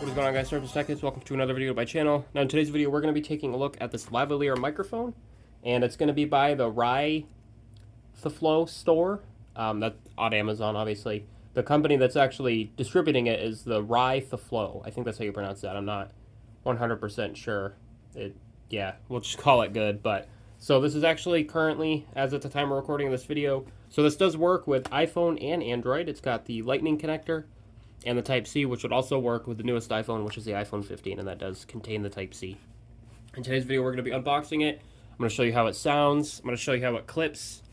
What is going on, guys? SargeantsTechTips. Welcome to another video of my channel. Now in today's video we're going to be taking a look at this Lavalier microphone, and it's going to be by the Rythflo store. That's on Amazon, obviously. The company that's actually distributing it is the Rythflo. I think that's how you pronounce that. I'm not 100% sure. Yeah, we'll just call it good. But so this is actually currently, as at the time we're recording this video, so this does work with iPhone and Android. It's got the Lightning connector and the Type-C, which would also work with the newest iPhone, which is the iPhone 15, and that does contain the Type-C. In today's video, we're going to be unboxing it. I'm going to show you how it sounds. I'm going to show you how it clips.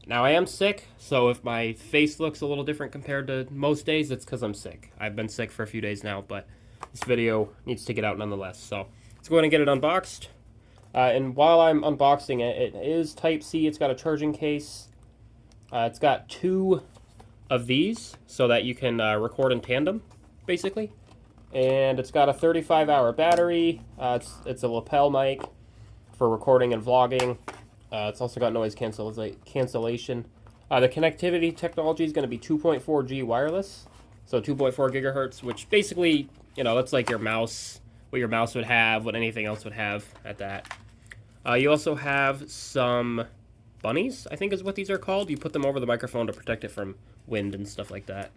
Now, I am sick, so if my face looks a little different compared to most days, it's because I'm sick. I've been sick for a few days now, but this video needs to get out nonetheless. So let's go ahead and get it unboxed. And while I'm unboxing it, it is Type-C. It's got a charging case. It's got two of these so that you can record in tandem, basically. And it's got a 35-hour battery. It's a lapel mic for recording and vlogging. It's also got noise cancellation. The connectivity technology is going to be 2.4G wireless, so 2.4 gigahertz, which basically, you know, that's like your mouse, what your mouse would have, what anything else would have at that. You also have some bunnies, I think is what these are called. You put them over the microphone to protect it from wind and stuff like that.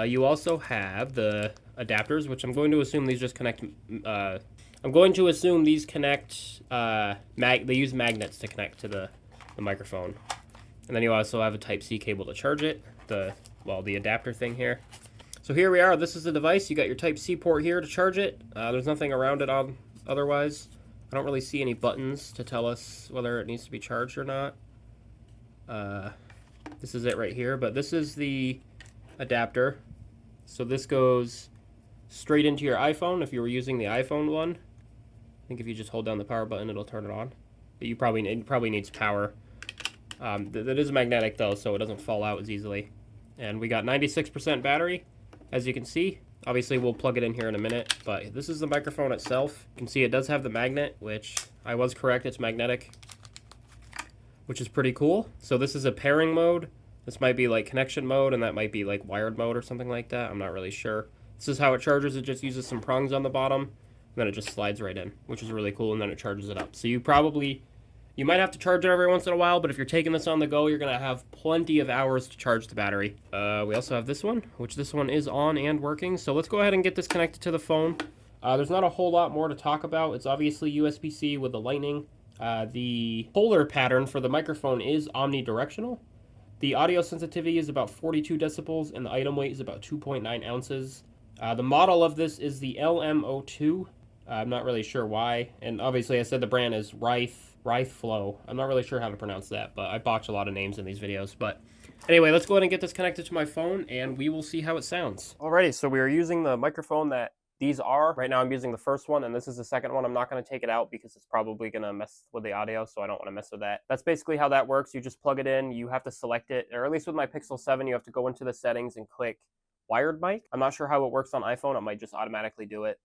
You also have the adapters, which I'm going to assume these just connect. I'm going to assume these connect. They use magnets to connect to the microphone, and then you also have a Type-C cable to charge it. The adapter thing here. So here we are. This is the device. You got your Type-C port here to charge it. There's nothing around it otherwise. I don't really see any buttons to tell us whether it needs to be charged or not. This is it right here, but this is the adapter. So this goes straight into your iPhone if you were using the iPhone one. I think if you just hold down the power button, it'll turn it on. But it probably needs power. That is magnetic though, so it doesn't fall out as easily. And we got 96% battery, as you can see. Obviously, we'll plug it in here in a minute, but this is the microphone itself. You can see it does have the magnet, which I was correct, it's magnetic, which is pretty cool. So this is a pairing mode. This might be like connection mode, and that might be like wired mode or something like that. I'm not really sure. This is how it charges. It just uses some prongs on the bottom, and then it just slides right in, which is really cool, and then it charges it up. So you might have to charge it every once in a while, but if you're taking this on the go, you're going to have plenty of hours to charge the battery. We also have this one, which this one is on and working. So let's go ahead and get this connected to the phone. There's not a whole lot more to talk about. It's obviously USB-C with the Lightning. The polar pattern for the microphone is omnidirectional. The audio sensitivity is about 42 decibels, and the item weight is about 2.9 ounces. The model of this is the LM02. I'm not really sure why. And obviously I said the brand is Rythflo. I'm not really sure how to pronounce that, but I botch a lot of names in these videos. But anyway, let's go ahead and get this connected to my phone, and we will see how it sounds. Alrighty, so we are using the microphone that these are. Right now I'm using the first one, and this is the second one. I'm not going to take it out because it's probably going to mess with the audio, so I don't want to mess with that. That's basically how that works. You just plug it in. You have to select it, or at least with my Pixel 7, you have to go into the settings and click wired mic. I'm not sure how it works on iPhone. It might just automatically do it.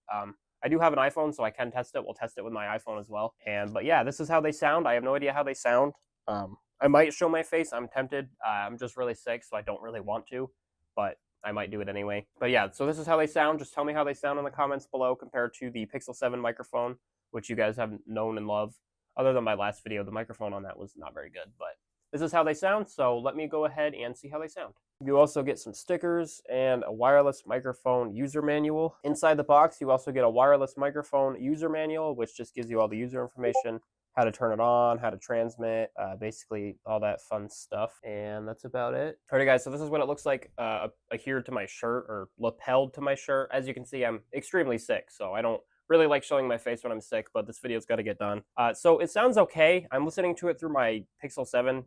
I do have an iPhone, so I can test it. We'll test it with my iPhone as well. But yeah, this is how they sound. I have no idea how they sound. I might show my face. I'm tempted. I'm just really sick, so I don't really want to, but I might do it anyway. But yeah, so this is how they sound. Just tell me how they sound in the comments below compared to the Pixel 7 microphone, which you guys have known and love. Other than my last video, the microphone on that was not very good, but this is how they sound. So let me go ahead and see how they sound. You also get some stickers and a wireless microphone user manual. Inside the box, you also get a wireless microphone user manual, which just gives you all the user information, how to turn it on, how to transmit, basically all that fun stuff. And that's about it. Alright guys, so this is what it looks like adhered to my shirt, or lapelled to my shirt. As you can see, I'm extremely sick, so I don't really like showing my face when I'm sick, but this video's got to get done. So it sounds okay. I'm listening to it through my Pixel 7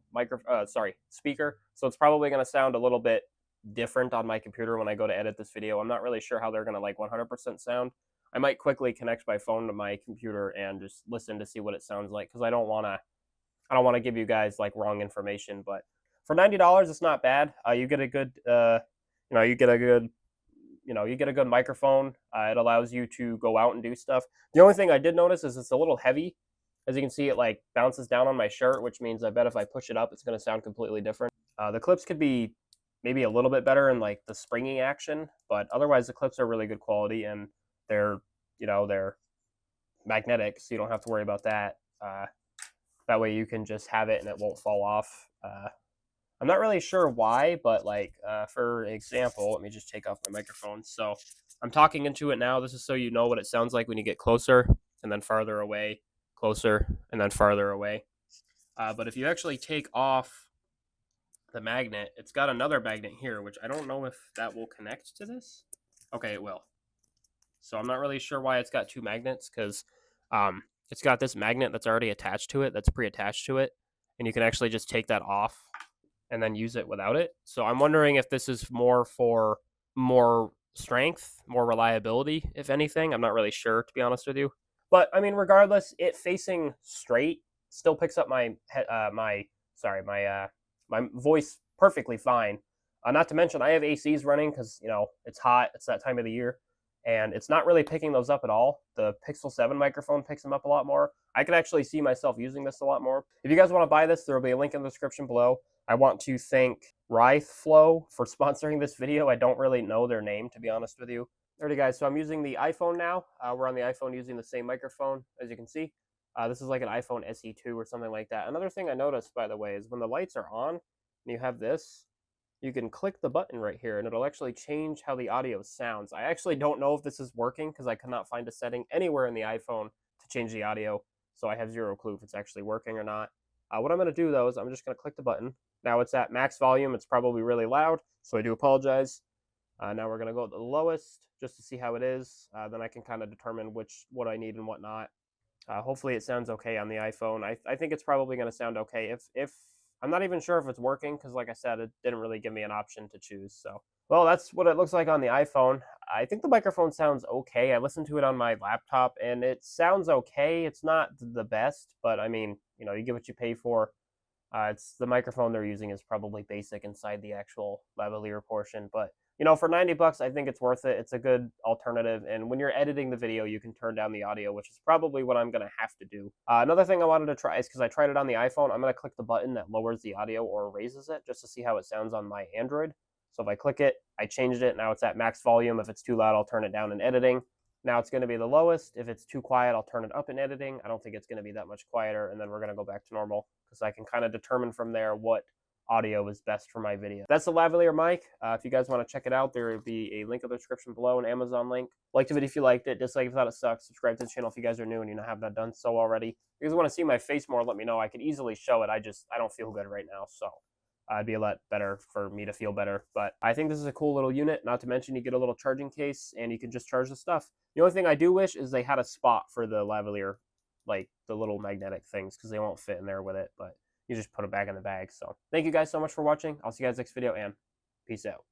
speaker, so it's probably going to sound a little bit different on my computer when I go to edit this video. I'm not really sure how they're going to like 100% sound. I might quickly connect my phone to my computer and just listen to see what it sounds like, because I don't want to give you guys like wrong information. But for $90, it's not bad. You get a good you get a good microphone. It allows you to go out and do stuff. The only thing I did notice is it's a little heavy. As you can see, it like bounces down on my shirt, which means I bet if I push it up, it's going to sound completely different. The clips could be maybe a little bit better in like the springing action, but otherwise the clips are really good quality, and they're, they're magnetic, so you don't have to worry about that. That way you can just have it and it won't fall off. I'm not really sure why, but like, for example, let me just take off my microphone. So I'm talking into it now. This is so you know what it sounds like when you get closer and then farther away, closer and then farther away. But if you actually take off the magnet, it's got another magnet here, which I don't know if that will connect to this. Okay, it will. So I'm not really sure why it's got two magnets, because it's got this magnet that's already attached to it, that's pre-attached to it, and you can actually just take that off and then use it without it. So I'm wondering if this is more for more strength, more reliability, if anything. I'm not really sure, to be honest with you. But I mean, regardless, it facing straight still picks up my my voice perfectly fine. Not to mention, I have ACs running because it's hot. It's that time of the year, and it's not really picking those up at all. The Pixel 7 microphone picks them up a lot more. I could actually see myself using this a lot more. If you guys want to buy this, there will be a link in the description below. I want to thank Rythflo for sponsoring this video. I don't really know their name, to be honest with you. Alrighty guys, so I'm using the iPhone now. We're on the iPhone using the same microphone, as you can see. This is like an iPhone SE2 or something like that. Another thing I noticed, by the way, is when the lights are on and you have this, you can click the button right here and it'll actually change how the audio sounds. I actually don't know if this is working because I could not find a setting anywhere in the iPhone to change the audio, so I have zero clue if it's actually working or not. What I'm going to do though is I'm just going to click the button. Now it's at max volume. It's probably really loud, so I do apologize. Now we're going to go to the lowest just to see how it is. Then I can kind of determine what I need and what not. Hopefully it sounds okay on the iPhone. I think it's probably going to sound okay. If I'm not even sure if it's working because, like I said, it didn't really give me an option to choose. So, well, that's what it looks like on the iPhone. I think the microphone sounds okay. I listened to it on my laptop, and it sounds okay. It's not the best, but I mean, you get what you pay for. It's the microphone they're using is probably basic inside the actual lavalier portion, but for 90 bucks, I think it's worth it. It's a good alternative, and when you're editing the video, you can turn down the audio, which is probably what I'm going to have to do. Another thing I wanted to try is, because I tried it on the iPhone, I'm going to click the button that lowers the audio or raises it just to see how it sounds on my Android. So if I click it, I changed it. Now it's at max volume. If it's too loud, I'll turn it down in editing. Now it's going to be the lowest. If it's too quiet, I'll turn it up in editing. I don't think it's going to be that much quieter, and then we're going to go back to normal because I can kind of determine from there what audio is best for my video. That's the lavalier mic. If you guys want to check it out, there will be a link in the description below, an Amazon link. Like the video if you liked it, dislike if you thought it sucked, subscribe to the channel if you guys are new and you have not done so already. If you guys want to see my face more, let me know. I could easily show it. I don't feel good right now, so it'd be a lot better for me to feel better. But I think this is a cool little unit. Not to mention you get a little charging case and you can just charge the stuff. The only thing I do wish is they had a spot for the lavalier, like the little magnetic things, because they won't fit in there with it, but you just put it back in the bag. So thank you guys so much for watching. I'll see you guys next video, and peace out.